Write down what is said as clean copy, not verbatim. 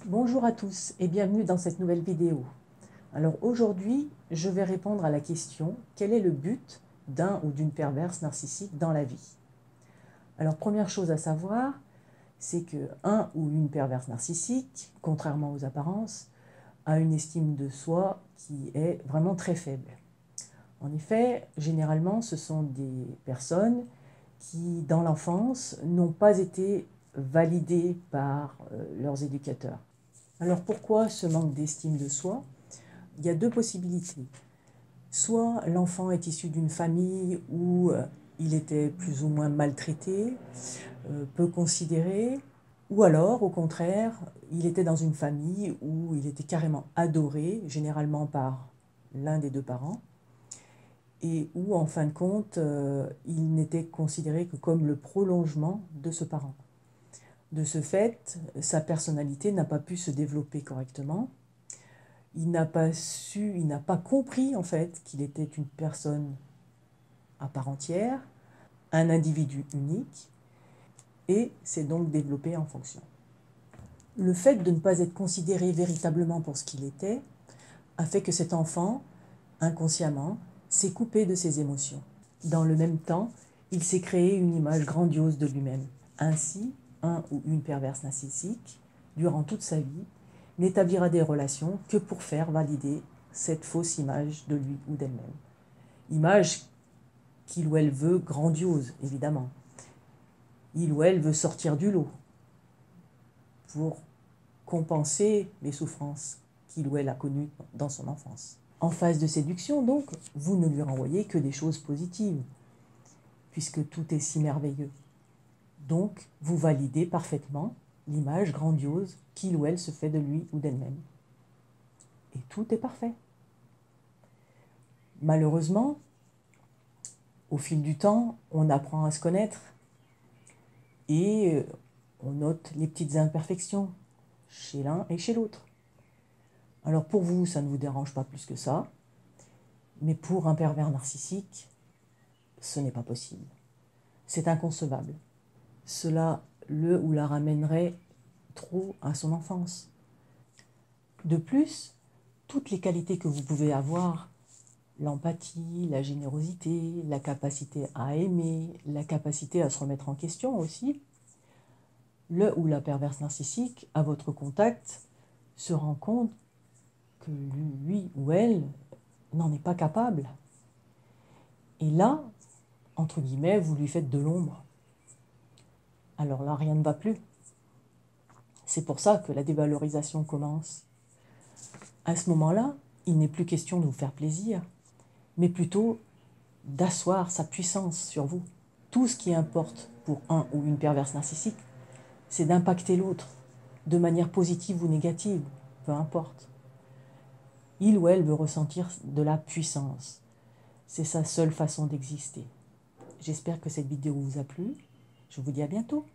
Bonjour à tous et bienvenue dans cette nouvelle vidéo. Alors aujourd'hui, je vais répondre à la question: quel est le but d'un ou d'une perverse narcissique dans la vie? Alors première chose à savoir, c'est que un ou une perverse narcissique, contrairement aux apparences, a une estime de soi qui est vraiment très faible. En effet, généralement, ce sont des personnes qui, dans l'enfance, n'ont pas été validées par leurs éducateurs. Alors pourquoi ce manque d'estime de soi? Il y a deux possibilités. Soit l'enfant est issu d'une famille où il était plus ou moins maltraité, peu considéré, ou alors au contraire, il était dans une famille où il était carrément adoré, généralement par l'un des deux parents, et où en fin de compte, il n'était considéré que comme le prolongement de ce parent. De ce fait, sa personnalité n'a pas pu se développer correctement. Il n'a pas compris en fait qu'il était une personne à part entière, un individu unique, et s'est donc développé en fonction. Le fait de ne pas être considéré véritablement pour ce qu'il était a fait que cet enfant, inconsciemment, s'est coupé de ses émotions. Dans le même temps, il s'est créé une image grandiose de lui-même. Ainsi, un ou une perverse narcissique, durant toute sa vie, n'établira des relations que pour faire valider cette fausse image de lui ou d'elle-même. Image qu'il ou elle veut grandiose, évidemment. Il ou elle veut sortir du lot pour compenser les souffrances qu'il ou elle a connues dans son enfance. En phase de séduction, donc, vous ne lui renvoyez que des choses positives, puisque tout est si merveilleux. Donc, vous validez parfaitement l'image grandiose qu'il ou elle se fait de lui ou d'elle-même. Et tout est parfait. Malheureusement, au fil du temps, on apprend à se connaître et on note les petites imperfections chez l'un et chez l'autre. Alors pour vous, ça ne vous dérange pas plus que ça, mais pour un pervers narcissique, ce n'est pas possible. C'est inconcevable. Cela le ou la ramènerait trop à son enfance. De plus, toutes les qualités que vous pouvez avoir, l'empathie, la générosité, la capacité à aimer, la capacité à se remettre en question aussi, le ou la perverse narcissique, à votre contact, se rend compte que lui ou elle n'en est pas capable. Et là, entre guillemets, vous lui faites de l'ombre. Alors là, rien ne va plus. C'est pour ça que la dévalorisation commence. À ce moment-là, il n'est plus question de vous faire plaisir, mais plutôt d'asseoir sa puissance sur vous. Tout ce qui importe pour un ou une perverse narcissique, c'est d'impacter l'autre, de manière positive ou négative, peu importe. Il ou elle veut ressentir de la puissance. C'est sa seule façon d'exister. J'espère que cette vidéo vous a plu. Je vous dis à bientôt.